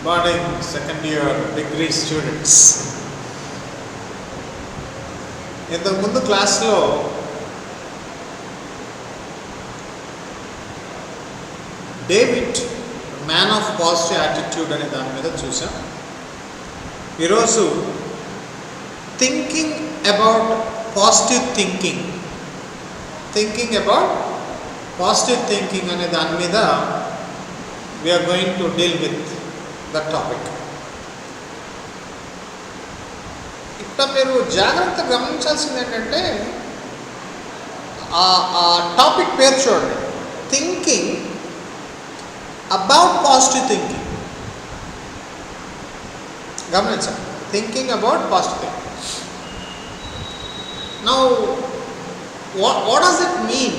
morning, second year degree students. ఇంతకు ముందు క్లాస్లో David man of positive attitude అనే దాని మీద చూసాం. ఈరోజు thinking about positive thinking about positive thinking అనే దాని మీద we are going to deal with that topic. ఇక్కడ మీరు జాగ్రత్తగా గమనించాల్సింది ఏంటంటే ఆ టాపిక్ పేరు చూడండి, థింకింగ్ అబౌట్ పాజిటివ్ థింకింగ్. గమనించండి, thinking about positive thinking. Now what does it mean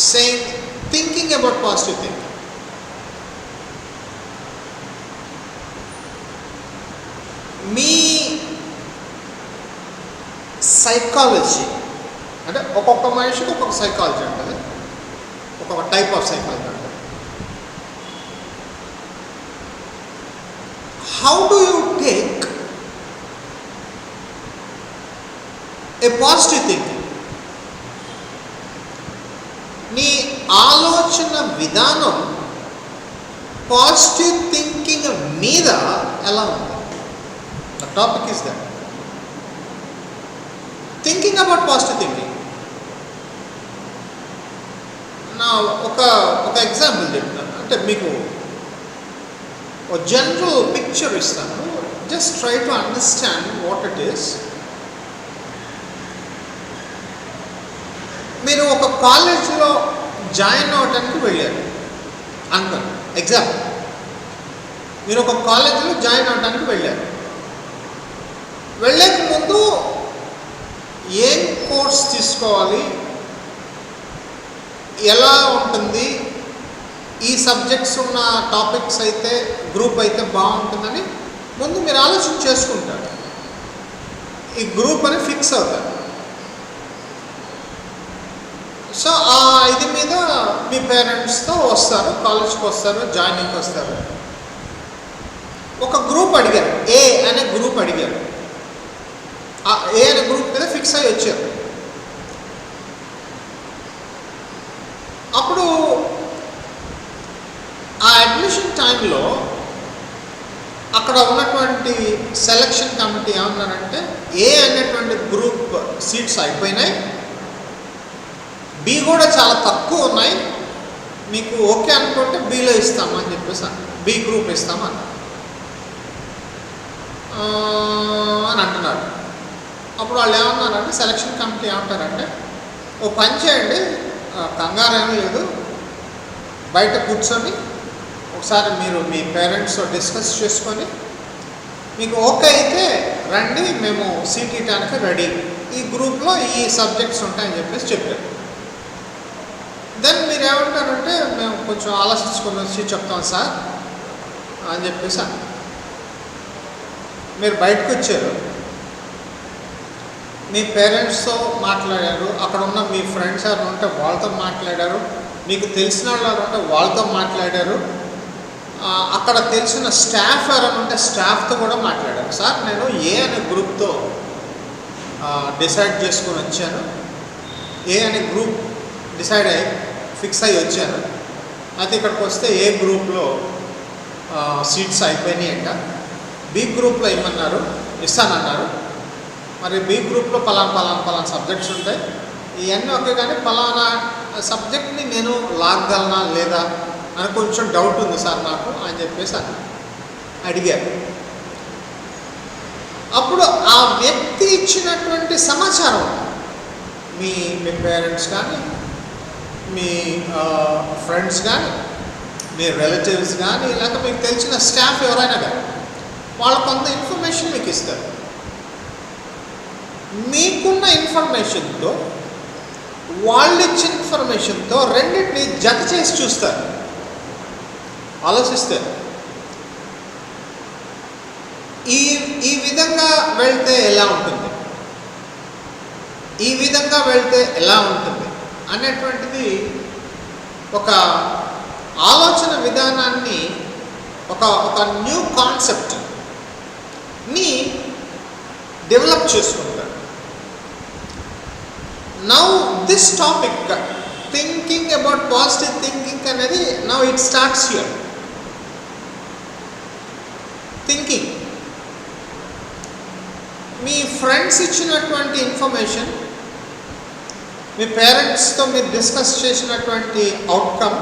saying thinking about positive thinking? మీ సైకాలజీ అంటే ఒక్కొక్క మనిషికి ఒక్కొక్క సైకాలజీ ఉంటుంది, ఒక్కొక్క టైప్ ఆఫ్ సైకాలజీ ఉంటుంది. How do you take a positive thinking? నీ ఆలోచన విధానం పాజిటివ్ థింకింగ్ మీద ఎలా ఉంది? The topic is that. Thinking about positive thinking. Now, ఒక ఎగ్జాంపుల్ చెప్తాను, అంటే మీకు ఒక జనరల్ పిక్చర్ ఇస్తాను. Just try to understand what it is. మీరు ఒక కాలేజ్లో జాయిన్ అవ్వడానికి వెళ్ళారు అనుకోండి. ఎగ్జాంపుల్, మీరు ఒక కాలేజీలో జాయిన్ అవ్వడానికి వెళ్ళారు. వెళ్ళక ముందు ఏం కోర్స్ తీసుకోవాలి, ఎలా ఉంటుంది, ఈ సబ్జెక్ట్స్ ఉన్న టాపిక్స్ అయితే గ్రూప్ అయితే బాగుంటుందని ముందు మీరు ఆలోచన చేసుకుంటారు. ఈ గ్రూప్ అని ఫిక్స్ అవుతారు. సో ఆ ఇది మీద మీ పేరెంట్స్తో వస్తారు, కాలేజ్కి వస్తారు, జాయినింగ్కి వస్తారు. ఒక గ్రూప్ అడిగారు, ఏ అనే గ్రూప్ అడిగారు. ఆ ఏ అనే గ్రూప్ మీద ఫిక్స్ అయ్యి వచ్చారు. అప్పుడు ఆ అడ్మిషన్ టైంలో అక్కడ ఉన్నటువంటి సెలక్షన్ కమిటీ ఏమన్నారంటే, ఏ అనేటువంటి గ్రూప్ సీట్స్ అయిపోయినాయి, బి కూడా చాలా తక్కువ ఉన్నాయి, మీకు ఓకే అనుకుంటే బిలో ఇస్తామని చెప్పేసి బి గ్రూప్ ఇస్తామని అంటున్నారు. అప్పుడు వాళ్ళు ఏమన్నారంటే, సెలక్షన్ కమిటీ ఏమంటారంటే, ఓ పని చేయండి, కంగారు ఏమీ లేదు, బయట కూర్చొని ఒకసారి మీరు మీ పేరెంట్స్తో డిస్కస్ చేసుకొని మీకు ఓకే అయితే రండి, మేము సీట్ ఇవ్వడానికి రెడీ, ఈ గ్రూప్లో ఈ సబ్జెక్ట్స్ ఉంటాయని చెప్పేసి చెప్పారు. దెన్ మీరు ఏమంటారంటే, మేము కొంచెం ఆలోచించుకొని వచ్చి చెప్తాం సార్ అని చెప్పేసి మీరు బయటకు వచ్చారు, మీ పేరెంట్స్తో మాట్లాడారు, అక్కడ ఉన్న మీ ఫ్రెండ్స్ ఎవరు ఉంటే వాళ్ళతో మాట్లాడారు, మీకు తెలిసిన వాళ్ళు ఉంటే వాళ్ళతో మాట్లాడారు, అక్కడ తెలిసిన స్టాఫ్ ఎవరైనా ఉంటే స్టాఫ్తో కూడా మాట్లాడారు. సార్ నేను ఏ అనే గ్రూప్తో డిసైడ్ చేసుకొని వచ్చాను, ఏ అనే గ్రూప్ డిసైడ్ అయ్యి ఫిక్స్ అయ్యి వచ్చాను, అయితే ఇక్కడికి వస్తే ఏ గ్రూప్లో సీట్స్ అయిపోయినాయి అంట, బి గ్రూప్లో ఇమ్మన్నారు, ఇస్తానన్నారు, మరి బి గ్రూప్లో పలానా సబ్జెక్ట్స్ ఉంటాయి, ఇవన్నీ ఓకే, కానీ పలానా సబ్జెక్ట్ని నేను లాగగలనా లేదా అని కొంచెం డౌట్ ఉంది సార్ నాకు అని చెప్పేసి అడిగారు. అప్పుడు ఆ వ్యక్తి ఇచ్చినటువంటి సమాచారం మీ పేరెంట్స్ కానీ, మీ ఫ్రెండ్స్ కానీ, మీ రిలేటివ్స్ కానీ, లేక మీకు తెలిసిన స్టాఫ్ ఎవరైనా కానీ వాళ్ళు కొంత ఇన్ఫర్మేషన్ మీకు ఇస్తారు. మీకున్న ఇన్ఫర్మేషన్తో వాళ్ళు ఇచ్చిన ఇన్ఫర్మేషన్తో రెండింటిని జత చేసి చూస్తారు, ఆలోచిస్తారు. ఈ విధంగా వెళ్తే ఎలా ఉంటుంది, ఈ విధంగా వెళ్తే ఎలా ఉంటుంది అనేటువంటిది ఒక ఆలోచన విధానాన్ని ఒక న్యూ కాన్సెప్ట్ని డెవలప్ చేసుకుంటాడు. Now this topic thinking about positive thinking అనేది now it starts here. Thinking, మీ ఫ్రెండ్స్ ఇచ్చినటువంటి ఇన్ఫర్మేషన్, మీ పేరెంట్స్తో మీరు డిస్కస్ చేసినటువంటి అవుట్కమ్,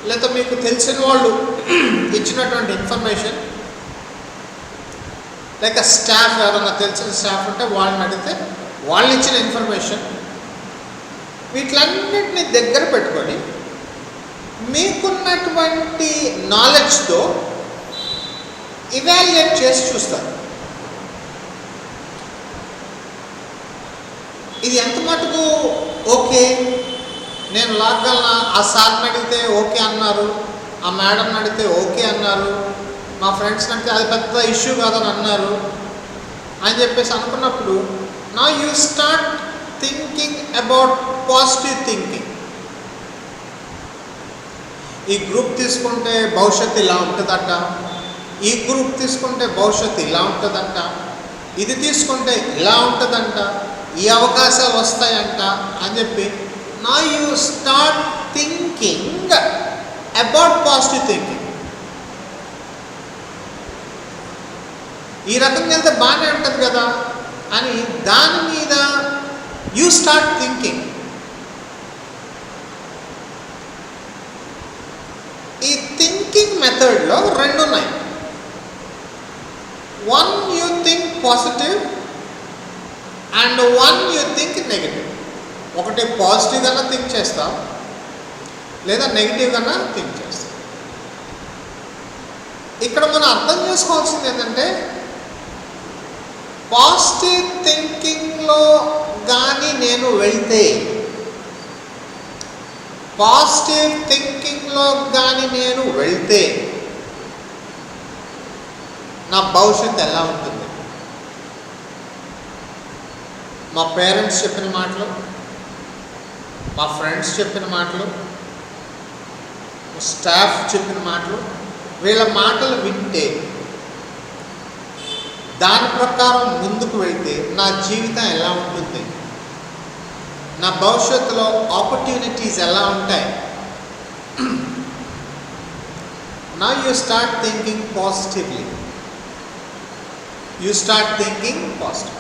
లేదా మీకు తెలిసిన వాళ్ళు ఇచ్చినటువంటి ఇన్ఫర్మేషన్, లేక స్టాఫ్ ఎవరైనా తెలిసిన స్టాఫ్ ఉంటే వాళ్ళని అడిగితే వాళ్ళు ఇచ్చిన ఇన్ఫర్మేషన్, వీటిలన్నింటినీ దగ్గర పెట్టుకొని మీకున్నటువంటి నాలెడ్జ్తో ఇవాల్యుయేట్ చేసి చూస్తారు. ఇది ఎంత మటుకు ఓకే, నేను లాగలనా, ఆ సార్ని అడిగితే ఓకే అన్నారు, ఆ మేడంని అడిగితే ఓకే అన్నారు, మా ఫ్రెండ్స్ని అడిగితే అది పెద్ద ఇష్యూ కాదని అన్నారు అని చెప్పేసి అనుకున్నప్పుడు నా you start thinking about positive thinking. ఈ గ్రూప్ తీసుకుంటే భవిష్యత్తు ఇలా ఉంటుందట, ఈ గ్రూప్ తీసుకుంటే భవిష్యత్తు ఇలా ఉంటుందంట, ఇది తీసుకుంటే ఇలా ఉంటుందంట, ఈ అవకాశాలు వస్తాయంట అని చెప్పి నా you start thinking about positive thinking. ఈ రకంగా వెళ్తే బాగానే ఉంటుంది కదా అని దాని మీద యూ స్టార్ట్ థింకింగ్. ఈ థింకింగ్ మెథడ్లో రెండు ఉన్నాయి. One you think positive and one you think negative. ఒకటి పాజిటివ్గానే థింక్ చేస్తాం, లేదా నెగిటివ్గానే థింక్ చేస్తాం. ఇక్కడ మనం అర్థం చేసుకోవాల్సింది ఏంటంటే పాజిటివ్ థింకింగ్లో కానీ నేను వెళ్తే, పాజిటివ్ థింకింగ్లో కానీ నేను వెళ్తే నా భవిష్యత్తు ఎలా ఉంటుంది? మా పేరెంట్స్ చెప్పిన మాటలు, మా ఫ్రెండ్స్ చెప్పిన మాటలు, స్టాఫ్ చెప్పిన మాటలు, వీళ్ళ మాటలు వింటే దాని ప్రకారం ముందుకు వెళ్తే నా జీవితం ఎలా ఉంటుంది, నా భవిష్యత్తులో ఆపర్చునిటీస్ ఎలా ఉంటాయి? నా you start thinking positively. You start thinking positive.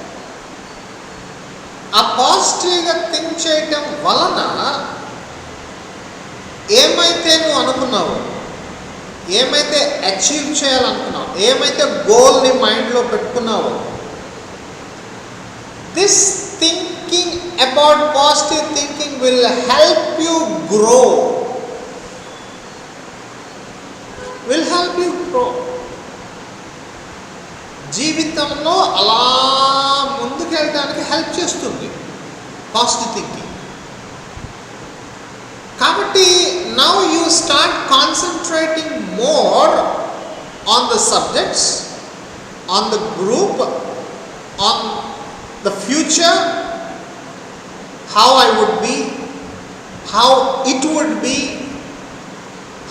ఆ పాజిటివ్గా థింక్ చేయటం వలన ఏమైతే నువ్వు అనుకున్నావో, ఏమైతే అచీవ్ చేయాలనుకున్నావు, ఏమైతే గోల్ని మైండ్లో పెట్టుకున్నావో, this thinking about positive thinking will help you grow. Will help you grow. జీవితంలో అలా ముందుకెళ్ళడానికి హెల్ప్ చేస్తుంది పాజిటివ్ థింకింగ్. కాబట్టి now you start concentrating more on the subjects, on the group, on the future, how I would be, how it would be,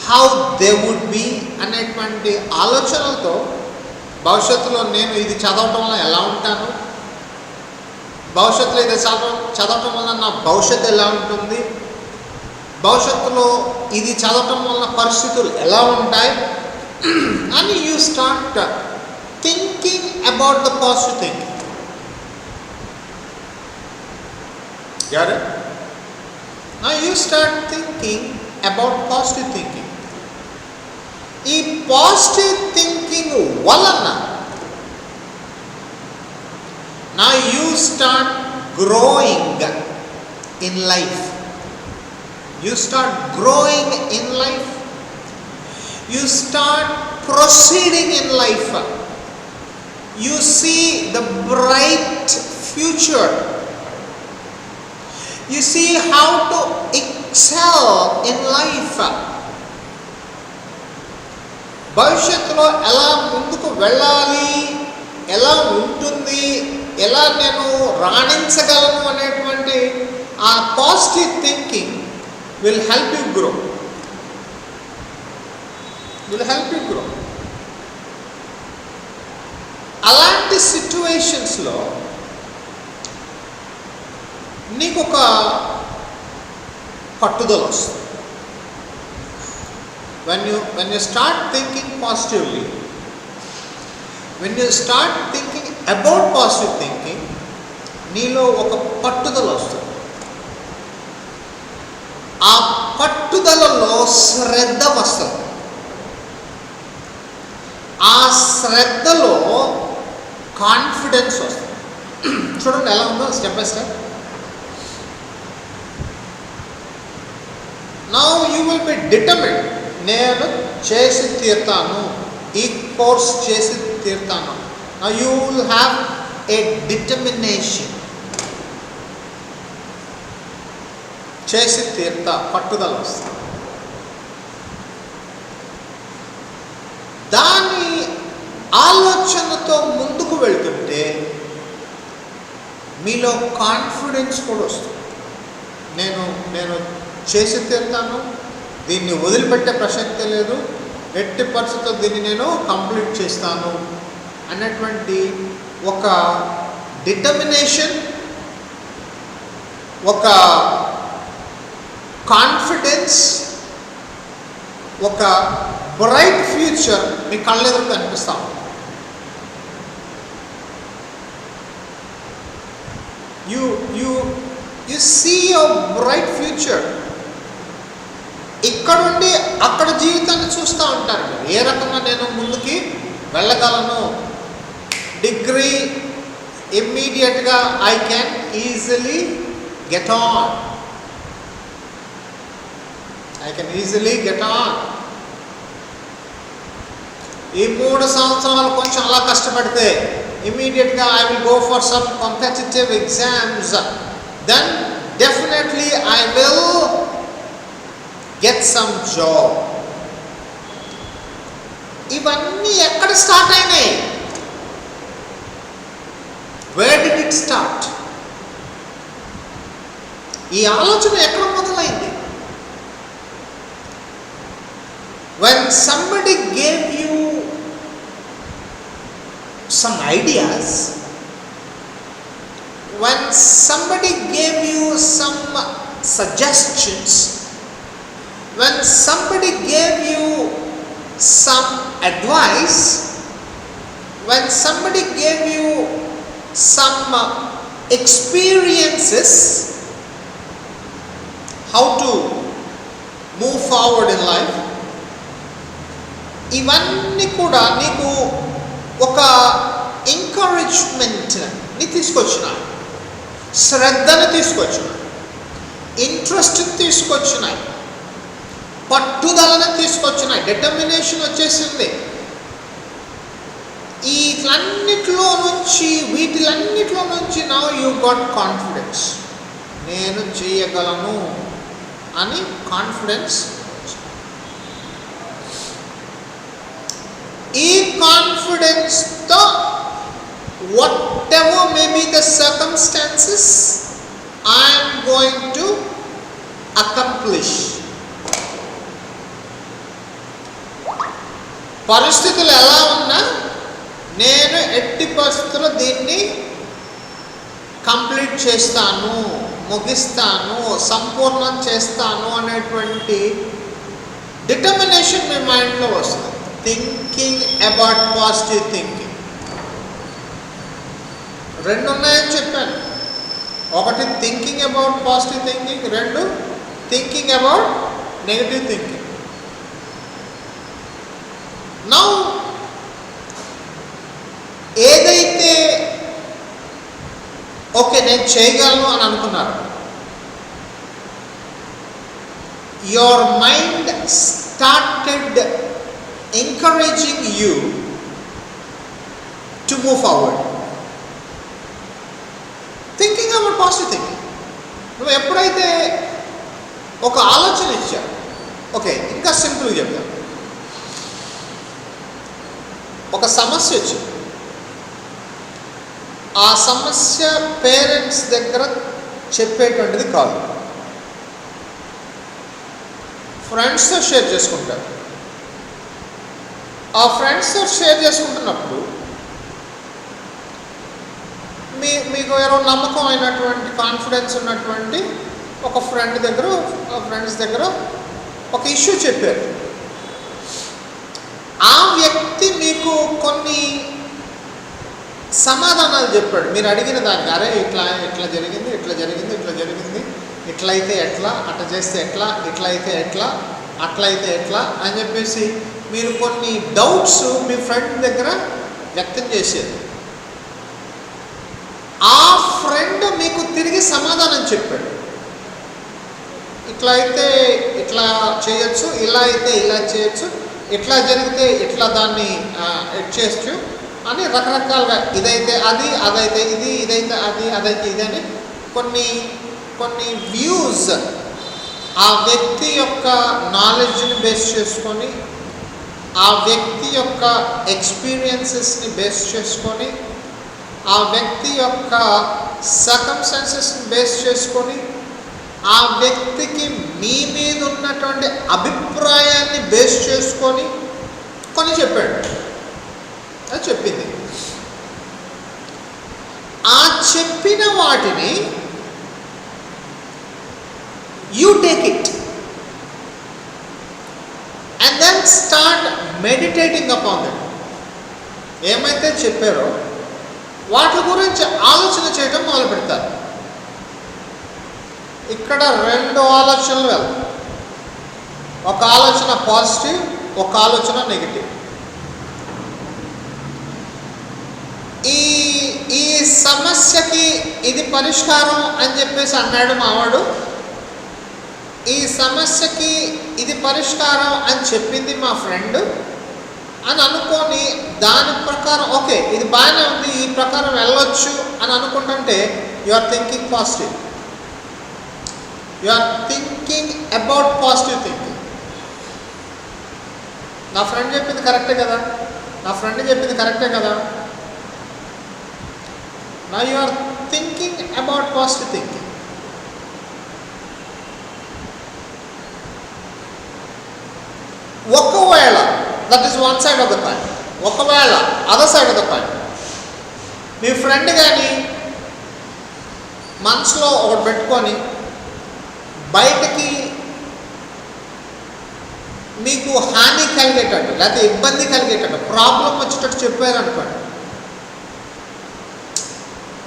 how they would be అనేటువంటి ఆలోచనలతో భవిష్యత్తులో నేను ఇది చదవటం వల్ల ఎలా ఉంటాను, భవిష్యత్తులో ఇది చదవటం వల్ల నా భవిష్యత్తు ఎలా ఉంటుంది, భవిష్యత్తులో ఇది చదవటం వల్ల పరిస్థితులు ఎలా ఉంటాయి అని you start thinking about the positive thinking. Got it? Now you start thinking about positive thinking. ఈ పాజిటివ్ థింకింగ్ వలన now you start growing in life. You start growing in life. You start proceeding in life. You see the bright future. You see how to excel in life. భవిష్యత్తులో ఎలా ముందుకు వెళ్ళాలి, ఎలా ఉంటుంది, ఎలా నేను రాణించగలను అనేటువంటి ఆ positive thinking will help you grow. Will help you grow. అలాంటి సిచ్యువేషన్స్లో నీకు ఒక పట్టుదల వస్తుంది. when you start thinking positively, when you start thinking about positive thinking, నీలో ఒక పట్టుదల వస్తుంది. ఆ పట్టుదలలో శ్రద్ధ వస్తుంది. ఆ శ్రద్ధలో కాన్ఫిడెన్స్ వస్తుంది. చూడండి ఎలా ఉందో step by step. Now you will be determined. నేను చేసి తీరుతాను, ఈ కోర్స్ చేసి తీరుతాను. Now you will have a determination. చేసి తీరుతా, పట్టుదల వస్తుంది. దాని ఆలోచనతో ముందుకు వెళ్తుంటే మీలో కాన్ఫిడెన్స్ కూడా వస్తుంది. నేను చేసి తీరుతాను, దీన్ని వదిలిపెట్టే ప్రసక్తే లేదు, ఎట్టి పరిస్థితుల్లో దీన్ని నేను కంప్లీట్ చేస్తాను అన్నటువంటి ఒక డిటర్మినేషన్, ఒక కాన్ఫిడెన్స్, ఒక బ్రైట్ ఫ్యూచర్ మీ కళ్ళెదురు కనిపిస్తాం. You see a bright future. ఇక్కడుండి అక్కడ జీవితాన్ని చూస్తూ ఉంటారు. ఏ రకంగా నేను ముందుకి వెళ్ళగలను, డిగ్రీ ఇమ్మీడియట్గా I can easily get on, ఈ 3 సంవత్సరాలు కొంచెం అలా కష్టపడితే ఇమ్మీడియట్గా I will go for some competitive exams, then definitely I will get some job. ఇవన్నీ ఎక్కడ స్టార్ట్ అయినాయి? Where did it start? ఈ ఆలోచన ఎక్కడ మొదలైంది? When somebody gave you some ideas, when somebody gave you some suggestions, when somebody gave you some advice, when somebody gave you some experiences how to move forward in life, ఇవన్నీ కూడా నీకు ఒక ఎంకరేజ్మెంట్ని తీసుకొచ్చినాయి, శ్రద్ధను తీసుకొచ్చినాయి, ఇంట్రెస్ట్ని తీసుకొచ్చినాయి, పట్టుదలను తీసుకొచ్చినాయి, డిటర్మినేషన్ వచ్చేసింది. వీటిలన్నిట్లో నుంచి now you got confidence. నేను చేయగలను అని కాన్ఫిడెన్స్. ఈ కాన్ఫిడెన్స్తో whatever may be the circumstances I'm going to accomplish. పరిస్థితులు ఎలా ఉన్నా నేను ఎట్టి పరిస్థితుల్లో దీన్ని కంప్లీట్ చేస్తాను, ముగిస్తాను, సంపూర్ణం చేస్తాను అనేటువంటి డిటర్మినేషన్ మీ మైండ్లో వస్తుంది. Thinking about positive thinking. 2 ఉన్నాయని చెప్పాను. ఒకటి thinking about positive thinking, 2 thinking about negative thinking. Now ఏదైతే ఓకే నేను చేయగలను అని అనుకున్నారు, your mind started encouraging you to move forward, thinking about positive thinking. నువ్వు ఎప్పుడైతే ఒక ఆలోచన ఇచ్చావు, ఓకే ఇంకా సింపుల్గా చెప్తాను, ఒక సమస్య వచ్చింది, ఆ సమస్య పేరెంట్స్ దగ్గర చెప్పేటువంటిది కాదు, ఫ్రెండ్స్తో షేర్ చేసుకుంటారు. ఆ ఫ్రెండ్స్తో షేర్ చేసుకుంటున్నప్పుడు మీకు ఎవరో నమ్మకం అయినటువంటి కాన్ఫిడెన్స్ ఉన్నటువంటి ఒక ఫ్రెండ్స్ దగ్గర ఒక ఇష్యూ చెప్పారు. ఆ వ్యక్తి మీకు కొన్ని సమాధానాలు చెప్పాడు. మీరు అడిగిన దానికి, అరే ఇట్లా జరిగింది, ఇట్లయితే ఎట్లా, అట్లా చేస్తే ఎట్లా, ఇట్లయితే ఎట్లా, అట్లయితే ఎట్లా అని చెప్పేసి మీరు కొన్ని డౌట్స్ మీ ఫ్రెండ్ దగ్గర వ్యక్తం చేశారు. ఆ ఫ్రెండ్ మీకు తిరిగి సమాధానం చెప్పాడు. ఇట్లా అయితే ఇట్లా చేయొచ్చు, ఇలా అయితే ఇలా చేయొచ్చు, ఇట్లా జరిగితే ఇట్లా దాన్ని చేయొచ్చు అని రకరకాలుగా, ఇదైతే అది, అదైతే ఇది, ఇదైతే అది, అదైతే ఇది అని కొన్ని వ్యూస్ ఆ వ్యక్తి యొక్క నాలెడ్జ్ని బేస్ చేసుకొని, ఆ వ్యక్తి యొక్క ఎక్స్పీరియన్సెస్ని బేస్ చేసుకొని, ఆ వ్యక్తి యొక్క సర్కమ్స్టాన్సెస్ని బేస్ చేసుకొని, ఆ వ్యక్తికి మీ మీద ఉన్నటువంటి అభిప్రాయాన్ని బేస్ చేసుకొని కొన్ని చెప్పాడు. అది చెప్పింది. ఆ చెప్పిన వాటిని you take it and then start meditating upon that. ఏమైతే చెప్పారో వాటి గురించి ఆలోచన చేయడం మొదలు పెడతారు. ఇక్కడ 2 ఆలోచనలు వెళ్తాయి. ఒక ఆలోచన పాజిటివ్, ఒక ఆలోచన నెగిటివ్. ఈ సమస్యకి ఇది పరిష్కారం అని చెప్పేసి అన్నాడు మావాడు. ఈ సమస్యకి ఇది పరిష్కారం అని చెప్పింది మా ఫ్రెండ్ అని అనుకొని దాని ప్రకారం ఓకే ఇది బాగానే ఉంది, ఈ ప్రకారం వెళ్ళొచ్చు అని అనుకుంటుంటే you are thinking positive. You are thinking about positive thinking. నా ఫ్రెండ్ చెప్పింది కరెక్టే కదా, నా ఫ్రెండ్ చెప్పింది కరెక్టే కదా. Now you are thinking about positive thinking. ఒకవేళ that is one side of the coin. ఒకవేళ other side of the coin మీ ఫ్రెండ్ కానీ మనసులో ఒకటి పెట్టుకొని బయటకి మీకు హాని కలిగేటట్టు లేకపోతే ఇబ్బంది కలిగేటట్టు ప్రాబ్లం వచ్చేటట్టు చెప్పారనుకోండి,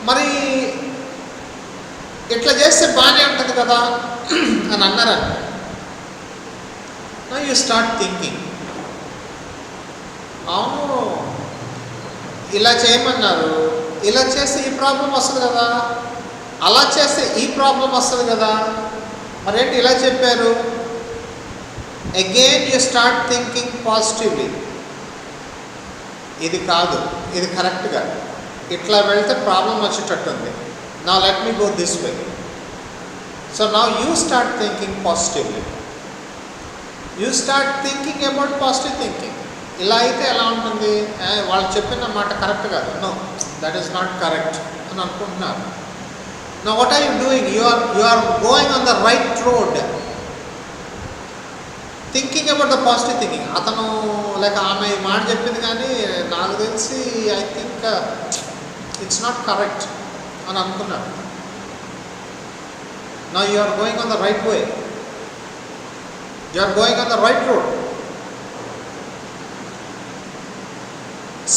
మరి ఇట్లా చేస్తే బాగానే ఉంటుంది కదా అని అన్నారని యూ స్టార్ట్ థింకింగ్, అవును ఇలా చేయమన్నారు, ఇలా చేస్తే ఈ ప్రాబ్లం వస్తుంది కదా, అలా చేస్తే ఈ ప్రాబ్లం వస్తుంది కదా, మరేంటి ఇలా చెప్పారు. Again you start thinking positively. ఇది కాదు, ఇది కరెక్ట్గా ఇట్లా వెళ్తే ప్రాబ్లం వచ్చేటట్టుంది. నా let me go this way. So now you start thinking positively. You start thinking about positive thinking. ఇలా అయితే ఎలా ఉంటుంది, వాళ్ళు చెప్పిన మాట కరెక్ట్ కాదు, no that is not correct అని అనుకుంటున్నారు. Now what are you doing? You are going on the right road, thinking about the positive thinking. అతను లేక ఆమె ఈ మాట చెప్పింది కానీ నాకు తెలిసి I think it's not correct అని అనుకున్నాడు. Now you are going on the right way, you are going on the right road.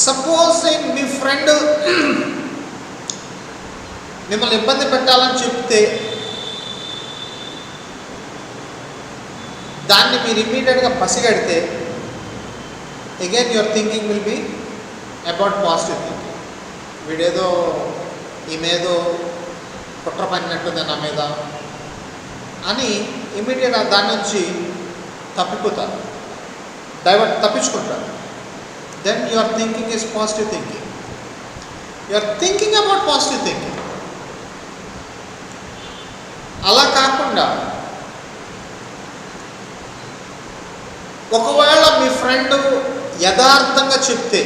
Supposing మీ ఫ్రెండ్ మిమ్మల్ని ఇబ్బంది పెట్టాలని చెప్తే దాన్ని మీరు ఇమ్మీడియట్గా పసిగడితే again your thinking will be about positive thinking. వీడేదో ఈమెదో కుట్ర పడినట్టుంది నా మీద అని ఇమ్మీడియట్గా దాని నుంచి తప్పిపోతారు, తప్పించుకుంటారు. Then your thinking is positive thinking. Your thinking about positive thinking. అలా కాకుండా ఒకవేళ మీ ఫ్రెండ్ యథార్థంగా చెప్తే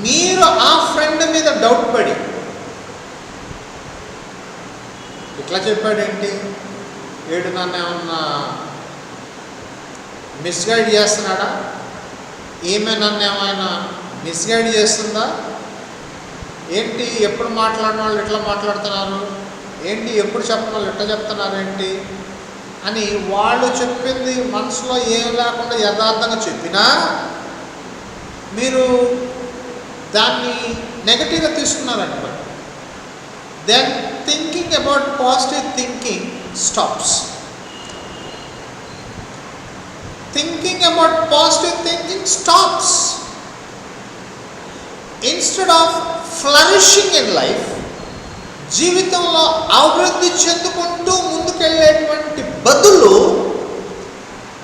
మీరు ఆ ఫ్రెండ్ మీద డౌట్ పడి ఇట్లా చెప్పాడేంటి, వీడు నన్ను ఏమన్నా మిస్గైడ్ చేస్తున్నాడా, ఈమె నన్ను ఏమైనా మిస్గైడ్ చేస్తుందా ఏంటి, ఎప్పుడు మాట్లాడిన వాళ్ళు ఇట్లా మాట్లాడుతున్నారు ఏంటి, ఎప్పుడు చెప్పిన వాళ్ళు ఇట్లా చెప్తున్నారు ఏంటి అని వాళ్ళు చెప్పింది మనసులో ఏం లేకుండా యథార్థంగా చెప్పినా మీరు దాన్ని నెగటివ్గా తీసుకున్నారనుకోండి, then thinking about positive thinking stops. Thinking about positive thinking stops. Instead of flourishing in life, జీవితంలో అభివృద్ధి చెందుకుంటూ ముందుకెళ్ళేటువంటి బదులు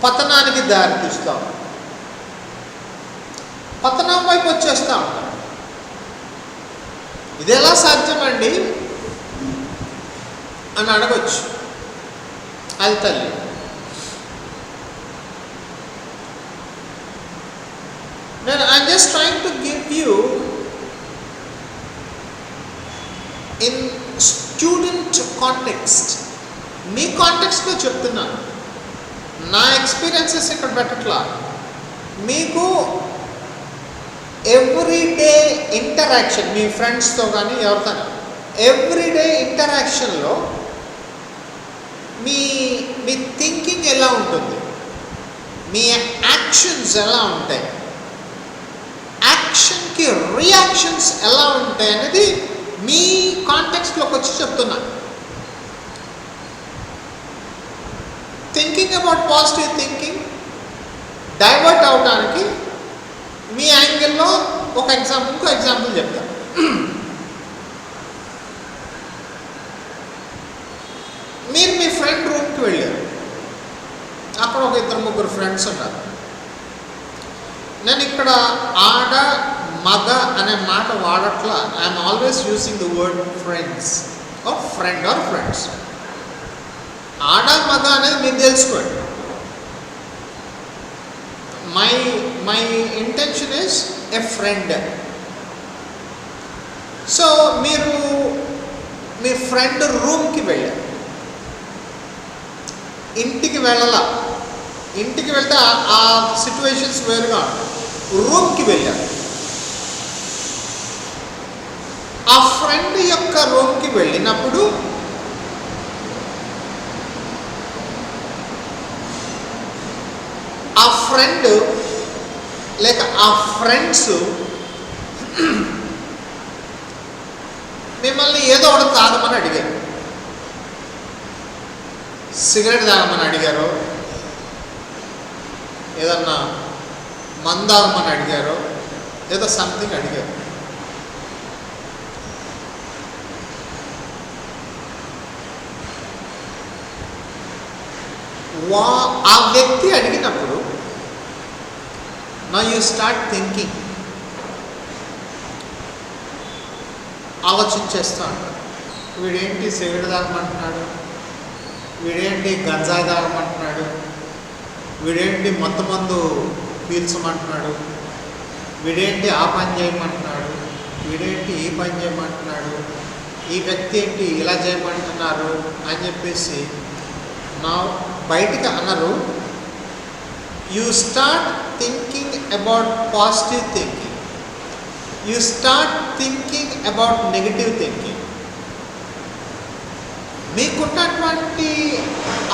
పతనానికి దారితీస్తాం, పతనం వైపు వచ్చేస్తా ఉంటాం. ఇది ఎలా సాధ్యమండి అని అడగచ్చు అది తల్లి. Then I'm just trying to give you in student context. మీ కాంటెక్స్ట్లో చెప్తున్నాను, నా ఎక్స్పీరియన్సెస్ ఇక్కడ పెట్టట్లా. మీకు ఎవ్రీడే ఇంటరాక్షన్ మీ ఫ్రెండ్స్తో కానీ ఎవరితో ఎవ్రీడే ఇంటరాక్షన్లో మీ మీ థింకింగ్ ఎలా ఉంటుంది, మీ యాక్షన్స్ ఎలా ఉంటాయి, యాక్షన్కి రియాక్షన్స్ ఎలా ఉంటాయి అనేది మీ కాంటెక్స్ట్లోకి వచ్చి చెప్తున్నా. Thinking about positive thinking divert అవడానికి మీ యాంగిల్లో ఇంకో ఎగ్జాంపుల్ చెప్తాను. మీరు మీ ఫ్రెండ్ రూమ్కి వెళ్ళారు, అక్కడ ఒక 2-3 ఫ్రెండ్స్ ఉన్నారు. నేను ఇక్కడ ఆడ మగ అనే మాట వాడట్లా. I'm always using the word friends are friend or friends. ఆడ మగ అనేది మీరు తెలుసుకోండి. My intention is a friend. So మీరు మీ ఫ్రెండ్ రూమ్కి వెళ్ళారు, ఇంటికి వెళ్ళాలా. ఇంటికి వెళ్తే ఆ సిచ్యువేషన్స్ వేరుగా ఉంటాయి. రూమ్కి వెళ్ళారు, ఆ ఫ్రెండ్ యొక్క రూమ్కి వెళ్ళినప్పుడు ఆ ఫ్రెండ్ లేక ఆ ఫ్రెండ్స్ మిమ్మల్ని ఏదో ఒకటి తాగమని అడిగారు, సిగరెట్ తాగమని అడిగారు, ఏదన్నా మందాగమని అడిగారు, ఏదో సంథింగ్ అడిగారు. ఆ వ్యక్తి అడిగినప్పుడు నా యూ స్టార్ట్ థింకింగ్, ఆలోచించేస్తాను. వీడేంటి సిగరెట్ తాగమంటున్నాడు, వీడేంటి గంజాయి తాగమంటున్నాడు, వీడేంటి మత్తు మందు పీల్చమంటున్నాడు, వీడేంటి ఆ పని చేయమంటున్నాడు, వీడేంటి ఈ పని చేయమంటున్నాడు, ఈ వ్యక్తి ఏంటి ఇలా చేయమంటున్నారు అని చెప్పేసి నా బయటికి అనరు. You start thinking about positive thinking, you start thinking about negative thinking. మీకున్నటువంటి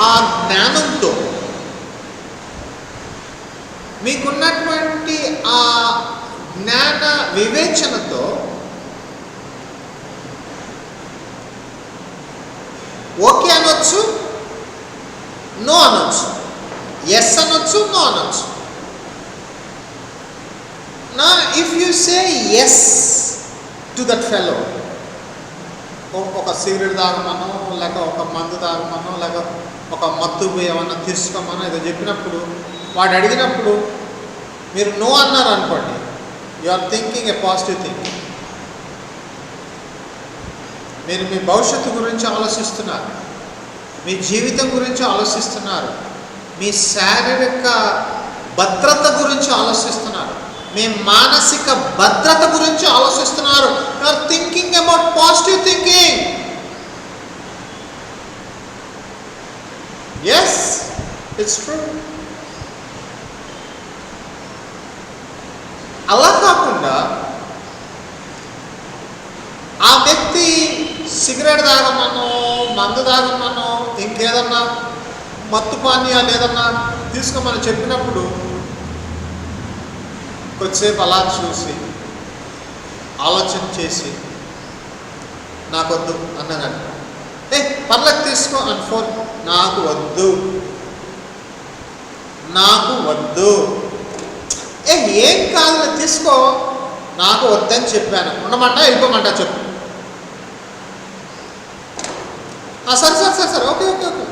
ఆ జ్ఞానంతో, మీకున్నటువంటి ఆ జ్ఞాన వివేచనతో ఓకే అనొచ్చు, నో అనొచ్చు, ఎస్ అనొచ్చు, నో అనొచ్చు. నా if you say yes to that fellow, ఒక సిగరెట్ తాగమనో లేక ఒక మందు తాగమనో లేక ఒక మత్తు ఏమన్నా తీసుకోమనో ఏదో చెప్పినప్పుడు, వాడు అడిగినప్పుడు మీరు నో అన్నారు అనుకోండి, you are thinking a positive thinking. మీరు మీ భవిష్యత్తు గురించి ఆలోచిస్తున్నారు, మీ జీవితం గురించి ఆలోచిస్తున్నారు, మీ శారీరక భద్రత గురించి ఆలోచిస్తున్నారు, మీ మానసిక భద్రత గురించి ఆలోచిస్తున్నారు. You are thinking about positive thinking. Yes, it's true. అలా కాకుండా ఆ వ్యక్తి సిగరెట్ తాగమనో, మందు తాగమనో, ఇంకేదన్నా మత్తు పానీయాలు ఏదన్నా తీసుకోమని చెప్పినప్పుడు కొద్దిసేపు అలా చూసి ఆలోచన చేసి నాకొద్దు అన్నదంట. పర్లేదు తీసుకో అని ఫోన్, నాకు వద్దు, నాకు వద్దు. ఏం కాదు తీసుకో, నాకు వద్దని చెప్పాను, ఉండమంటా వెళ్ళిపోమంటా చెప్పు. సరే సరే సరే సరే okay okay okay.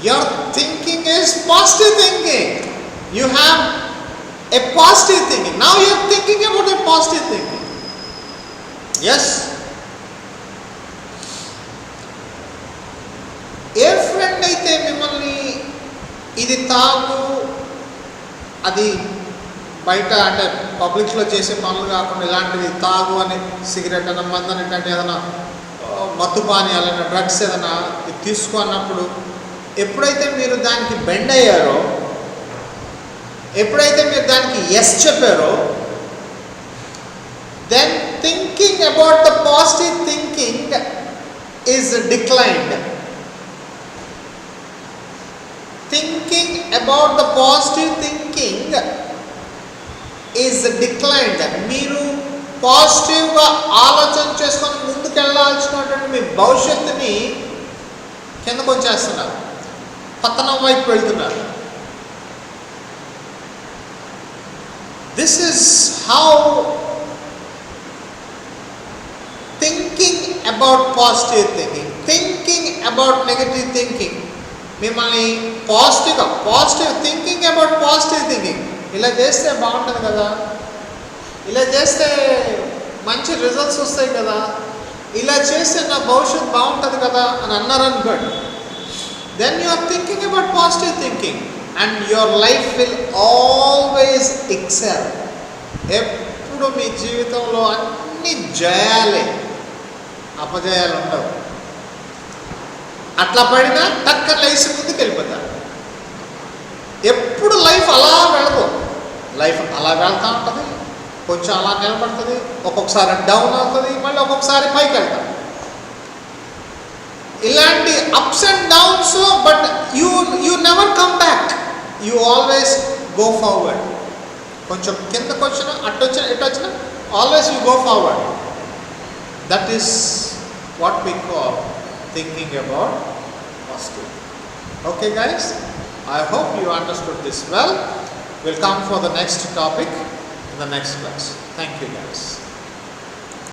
Your thinking is positive thinking. You have a positive thinking. Now you are thinking about a positive thinking. Yes. A friend అయితే మిమ్మల్ని ఇది తాగు, అది బయట అంటే పబ్లిక్లో చేసే పనులు కాకుండా ఇలాంటివి తాగు అని, సిగరెట్ అన్న, మందు అనేటువంటి ఏదైనా మత్తు పానీయాలైనా, డ్రగ్స్ ఏదైనా తీసుకో అన్నప్పుడు ఎప్పుడైతే మీరు దానికి బెండ్ అయ్యారో, ఎప్పుడైతే మీరు దానికి ఎస్ చెప్పారో, then thinking about the positive thinking is declined. Thinking about the positive thinking is declined. మీరు పాజిటివ్గా ఆలోచన చేసుకొని ముందుకు వెళ్ళాల్సినటువంటి మీ భవిష్యత్తుని కిందకు వచ్చేస్తున్నారు, పతనం వైపు వెళ్తున్నారు. This is how thinking about positive thinking, thinking about negative thinking, మిమ్మల్ని positive thinking about positive thinking. ఇలా చేస్తే బాగుంటుంది కదా, ఇలా చేస్తే మంచి రిజల్ట్స్ వస్తాయి కదా, ఇలా చేస్తే నా భవిష్యత్తు బాగుంటుంది కదా అని అన్నారనుకోండి, then you are thinking about positive thinking and your life will always excel. ఎప్పుడు మీ జీవితంలో అన్ని జయాలే, అపజయాలు ఉండవు. అట్లా పడినా టక్కన లేచి ముందుకు వెళ్ళిపోతారు. ఎప్పుడు లైఫ్ అలా వెళ్ళదు, లైఫ్ అలా వెళ్తూ ఉంటుంది, కొంచెం అలా నిలబడుతుంది, ఒక్కొక్కసారి డౌన్ అవుతుంది, మళ్ళీ ఒక్కొక్కసారి పైకి వెళ్తాం. ఇలాంటి ups and downs, but you never come back, you always go forward. కొంచెం కిందకు వచ్చినా, అటు వచ్చినా, ఇటు వచ్చినా, always you go forward. That is what we call thinking about positive. Okay guys, I hope you understood this well. We'll come for the next topic in the next class. Thank you guys.